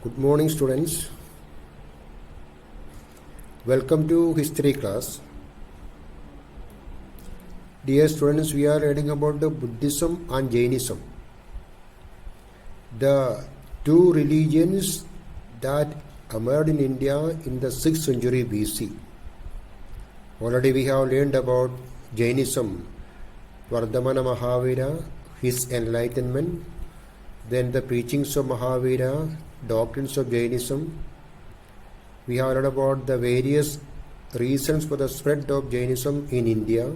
Good morning, students. Welcome to history class. Dear students, we are reading about the Buddhism and Jainism, the two religions that emerged in India in the 6th century BC. Already we have learned about Jainism, Vardhamana Mahavira, his enlightenment, then the preachings of Mahavira, doctrines of Jainism. We have learned about the various reasons for the spread of Jainism in India.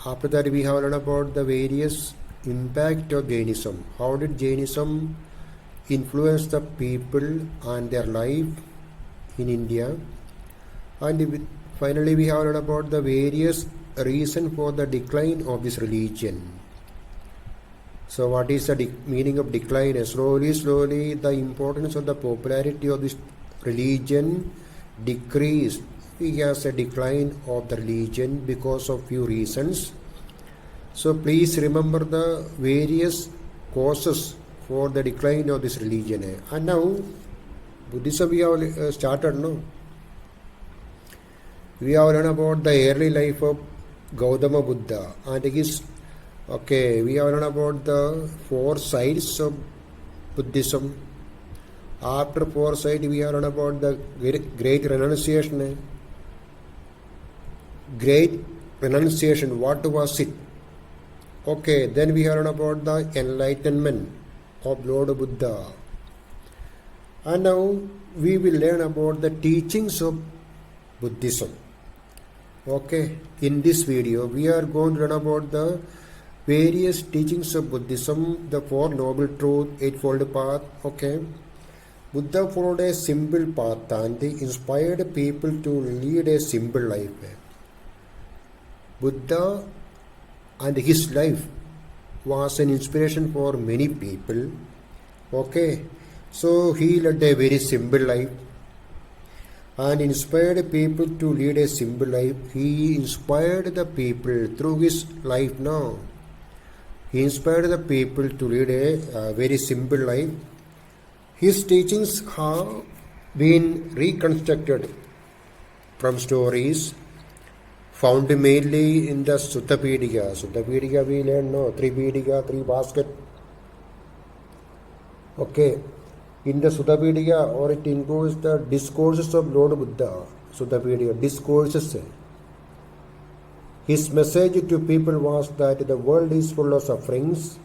After that, we have learned about the various impact of Jainism. How did Jainism influence the people and their life in India? And finally, we have learned about the various reasons for the decline of this religion. So what is the meaning of decline? Slowly, the importance of the popularity of this religion decreased. It has a decline of the religion because of few reasons. So please remember the various causes for the decline of this religion. And now, Buddhism we have started, no? We have learned about the early life of Gautama Buddha and his. We have learned about the four sides of Buddhism. After four sides, we have learned about the great renunciation. Great renunciation, what was it? Then we have learned about the enlightenment of Lord Buddha. And now we will learn about the teachings of Buddhism. In this video, we are going to learn about the various teachings of Buddhism, the Four Noble Truths, Eightfold Path. Buddha followed a simple path and inspired people to lead a simple life. Buddha and his life was an inspiration for many people. So he led a very simple life and inspired people to lead a simple life. He inspired the people through his life now. He inspired the people to lead a very simple life. His teachings have been reconstructed from stories found mainly in the Sutta Pitaka. Sutta Pitaka we learn, no? Three Pitaka, three basket. In the Sutta Pitaka, or it includes the discourses of Lord Buddha. Sutta Pitaka, discourses. His message to people was that the world is full of sufferings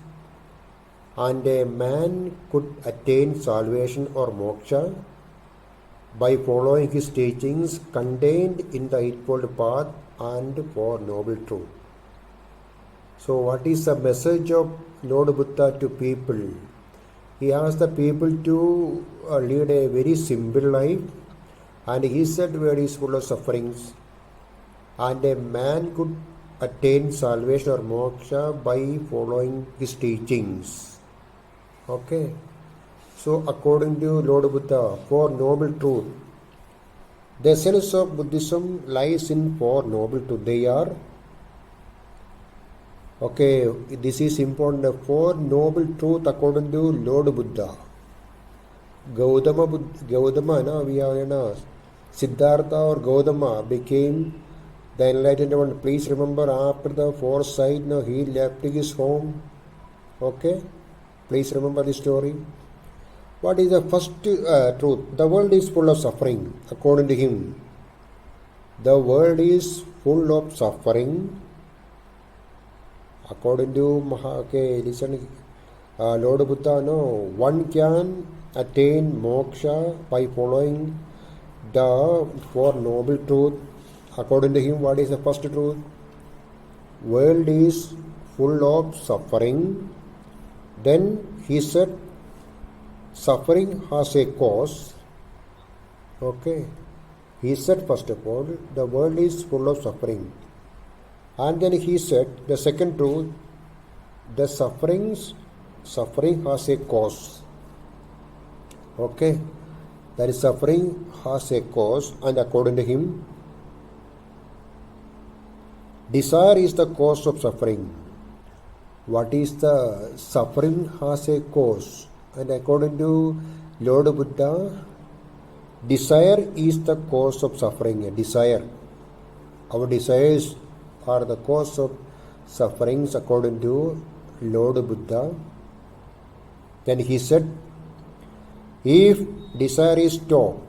and a man could attain salvation or moksha by following his teachings contained in the Eightfold Path and Four Noble Truths. So what is the message of Lord Buddha to people? He asked the people to lead a very simple life, and he said world is full of sufferings and a man could attain salvation or moksha by following his teachings. So according to Lord Buddha, Four Noble Truths. The essence of Buddhism lies in Four Noble Truths. They are, this is important, the Four Noble Truths according to Lord Buddha. Gautama, we have Siddhartha or Gautama became the enlightened one. Please remember, after the fourth side, he left his home. Please remember the story. What is the first truth? The world is full of suffering, according to him. The world is full of suffering. According to Lord Buddha, one can attain moksha by following the Four Noble Truths. According to him, what is the first truth? World is full of suffering. Then he said, suffering has a cause. He said, first of all, the world is full of suffering. And then he said, the second truth, the suffering has a cause. That is, suffering has a cause, and according to him, desire is the cause of suffering. What is the suffering has a cause? And according to Lord Buddha, desire is the cause of suffering. Desire. Our desires are the cause of sufferings according to Lord Buddha. Then he said, if desire is stopped,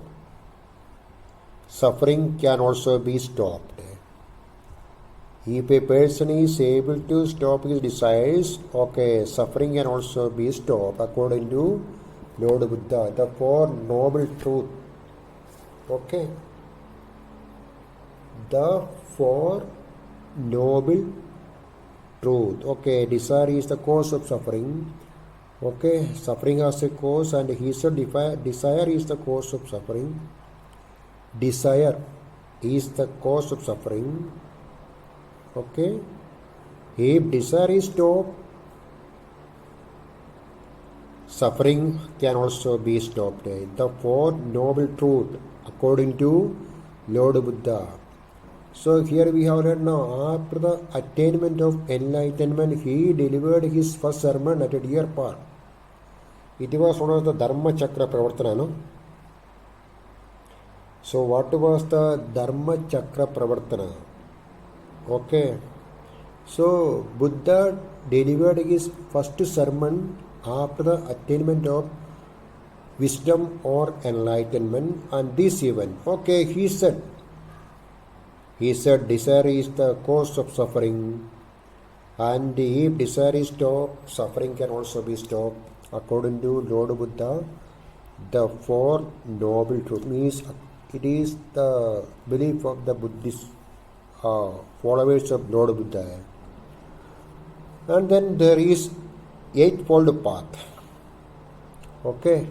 suffering can also be stopped. If a person is able to stop his desires, okay, suffering can also be stopped according to Lord Buddha, the Four Noble Truths. Okay. The Four Noble Truths. Okay, desire is the cause of suffering. Okay, suffering has a cause, and he said desire is the cause of suffering. Desire is the cause of suffering. Okay, if desire is stopped, suffering can also be stopped. The Four Noble Truths according to Lord Buddha. So here we have read now, after the attainment of enlightenment, he delivered his first sermon at a deer park. It was one of the Dharma Chakra Pravartana, no? So what was the Dharma Chakra Pravartana? Okay. So Buddha delivered his first sermon after the attainment of wisdom or enlightenment, and this event. Okay, he said desire is the cause of suffering, and if desire is stopped, suffering can also be stopped according to Lord Buddha. The Four Noble Truths means it is the belief of the Buddhist followers of Lord Buddha. And then there is Eightfold Path. Okay,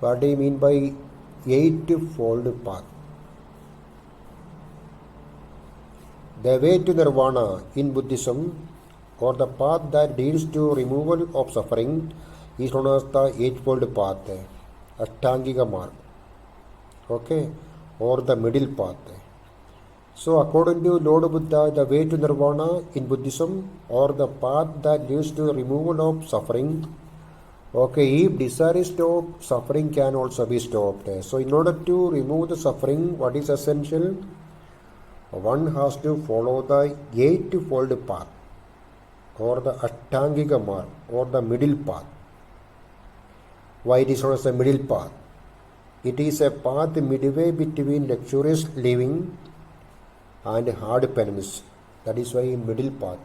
what do you mean by Eightfold Path? The way to Nirvana in Buddhism, or the path that leads to removal of suffering, is known as the Eightfold Path, Ashtangika Marg. Okay, or the middle path. So according to Lord Buddha, the way to Nirvana in Buddhism, or the path that leads to removal of suffering, okay, if desire is stopped, suffering can also be stopped. So in order to remove the suffering, what is essential? One has to follow the Eightfold Path, or the Ashtangika Marg, or the middle path. Why it is known as the middle path? It is a path midway between luxurious living and hard penance. That is why middle path.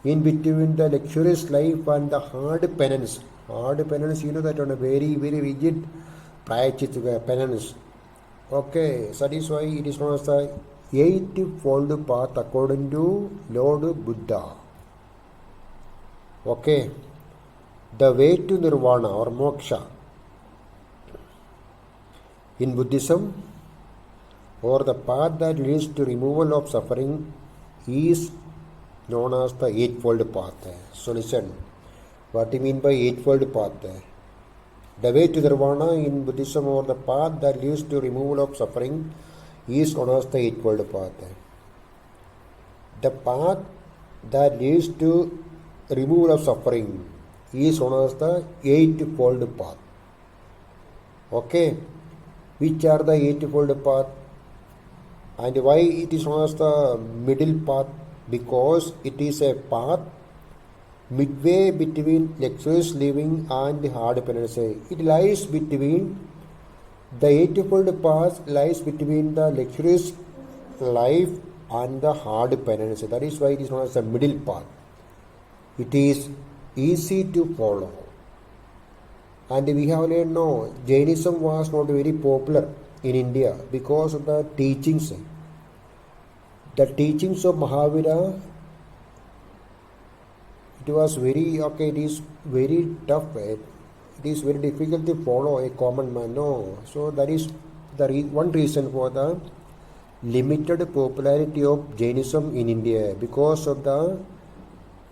In between the luxurious life and the hard penance. Hard penance, you know that on a very, very rigid prayachit penance. Okay, so that is why it is known as the Eightfold Path according to Lord Buddha. Okay, the way to Nirvana or Moksha in Buddhism, or the path that leads to removal of suffering, is known as the Eightfold Path. So listen, what do you mean by Eightfold Path? The way to Nirvana in Buddhism, or the path that leads to removal of suffering, is known as the Eightfold Path. The path that leads to removal of suffering is known as the Eightfold Path. Okay, which are the Eightfold Path? And why it is known as the middle path? Because it is a path midway between luxurious living and the hard penance. It lies between the Eightfold Path lies between the luxurious life and the hard penance. That is why it is known as the middle path. It is easy to follow. And we have learned now, Jainism was not very popular in India because of the teachings. The teachings of Mahavira, it was very, okay, it is very tough. It is very difficult to follow a common man. No. So that is the one reason for the limited popularity of Jainism in India, because of the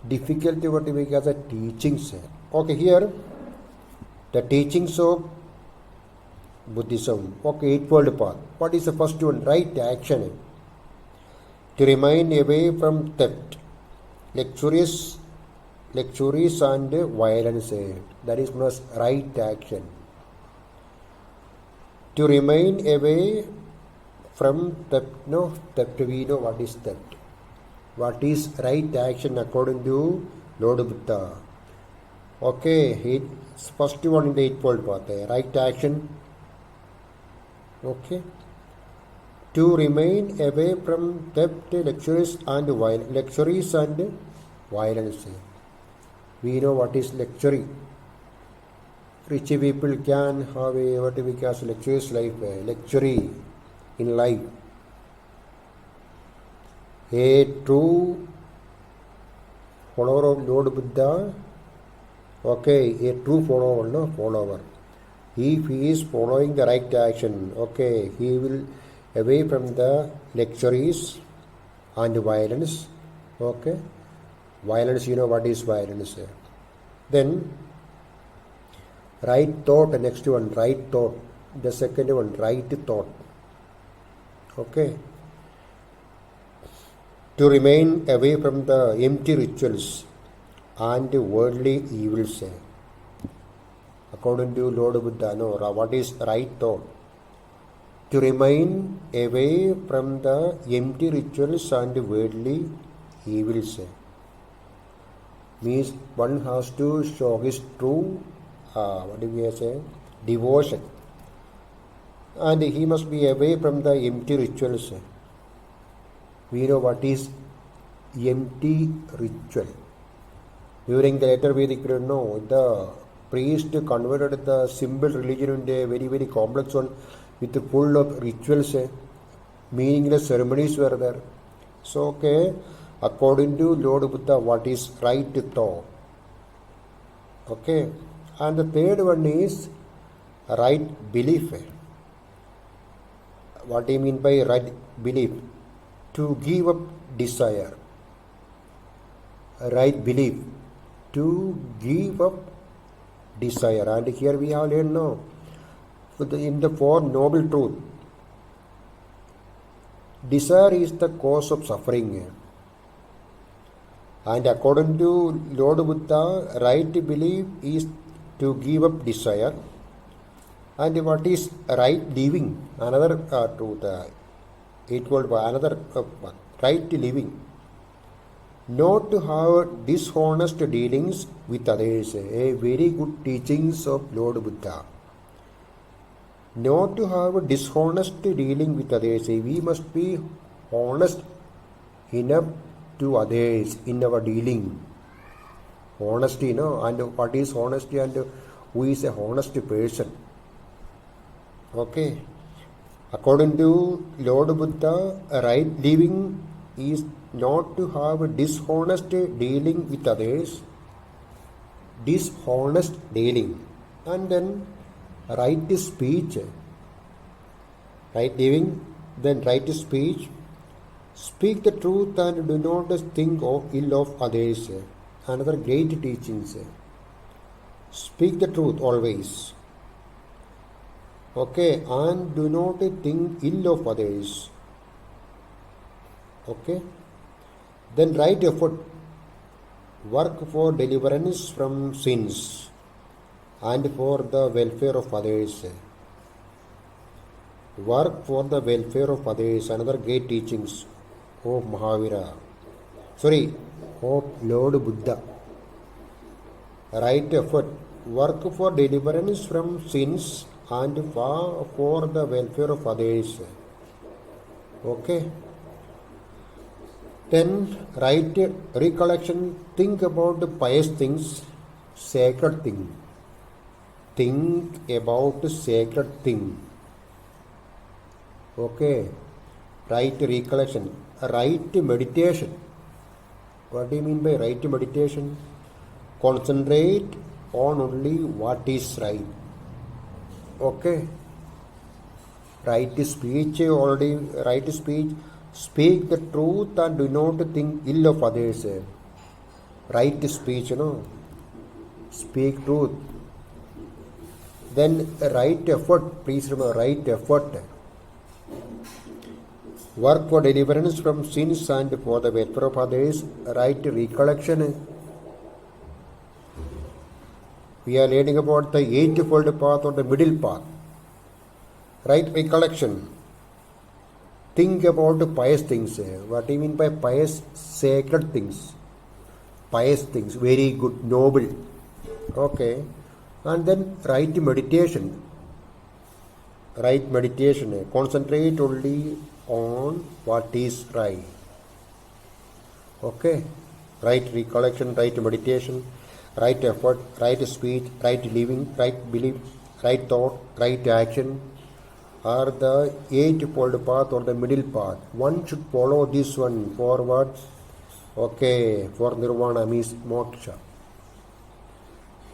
difficulty what we get the teachings. Okay, here the teachings of Buddhism. Okay, Eightfold Path. What is the first one? Right action. To remain away from theft, luxurious luxuries and violence. That is known as right action. To remain away from theft. No, theft. We know what is theft. What is right action according to Lord Buddha? Okay, first one in the Eightfold Path. Right action. Okay. To remain away from theft, luxuries and violence. We know what is luxury. Rich people can have what we call luxurious life, luxury in life. A true follower of Lord Buddha, okay, a true follower. If he is following the right action, okay, he will away from the luxuries and violence, okay. Violence, you know what is violence. Then, right thought, next one, right thought. The second one, right thought. Okay. To remain away from the empty rituals and worldly evils. According to Lord Buddha, no, what is right thought? To remain away from the empty rituals and worldly evils. Means one has to show his true, devotion. And he must be away from the empty rituals. We know what is empty ritual. During the later Vedic period, no, the priest converted the simple religion into a very, very complex one with full of rituals, meaningless ceremonies were there. So, okay, according to Lord Buddha, what is right thought? Okay, and the third one is right belief. What do you mean by right belief? To give up desire. Right belief. To give up desire. And here we have learned now, in the Four Noble Truths, desire is the cause of suffering. And according to Lord Buddha, right belief is to give up desire. And what is right living? Another truth. Eightfold Path, another right living. Not to have dishonest dealings with others. A very good teachings of Lord Buddha. Not to have dishonest dealing with others. We must be honest enough to others in our dealing. Honesty, no? And what is honesty and who is a honest person? Okay. According to Lord Buddha, right living is not to have dishonest dealing with others. Dishonest dealing. And then right speech. Right living, then right speech. Speak the truth and do not think ill of others. Another great teachings. Speak the truth always. Okay, and do not think ill of others. Okay. Then right effort. Work for deliverance from sins and for the welfare of others. Work for the welfare of others. Another great teachings of Mahavira. Of Lord Buddha. Right effort. Work for deliverance from sins and for the welfare of others. Okay. Then right recollection. Think about the pious things, sacred thing. Think about the sacred thing. Okay. Right recollection. Right meditation. What do you mean by right meditation? Concentrate on only what is right. Okay. Right speech, already right speech. Speak the truth and do not think ill of others. Right speech, Speak truth. Then right effort. Please remember, right effort. Work for deliverance from sins and for the welfare of others. Right recollection. We are learning about the eightfold path or the middle path. Right recollection. Think about pious things. What do you mean by pious? Sacred things. Pious things. Very good. Noble. Okay. And then right meditation. Right meditation. Concentrate only on what is right. Okay. Right recollection, right meditation, right effort, right speech, right living, right belief, right thought, right action are the eightfold path or the middle path. One should follow this one forward. Okay, for nirvana means moksha.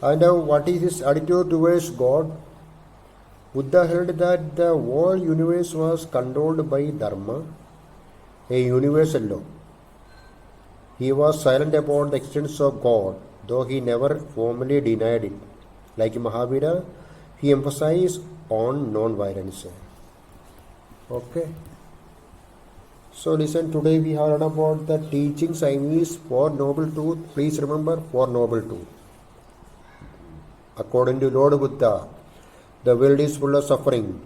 And now what is his attitude towards God? Buddha held that the whole universe was controlled by dharma, a universal law. He was silent about the existence of God, though he never formally denied it. Like Mahavira, he emphasized on non-violence. Okay. So listen, today we have learned about the teachings I means Four Noble Truths. Please remember Four Noble Truths. According to Lord Buddha, the world is full of suffering.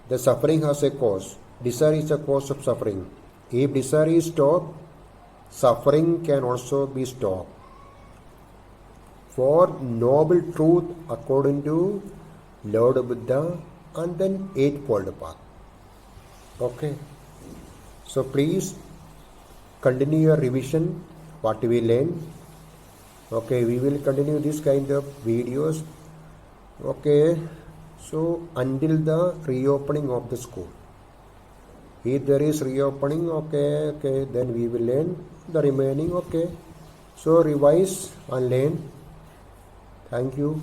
The suffering has a cause. Desire is a cause of suffering. If desire is stopped, suffering can also be stopped. For noble truth according to Lord Buddha, and then eightfold path. Okay. So please continue your revision, what we learn. Okay, we will continue this kind of videos. Okay. So until the reopening of the school. If there is reopening, okay, then we will learn the remaining, okay. So revise and learn. Thank you.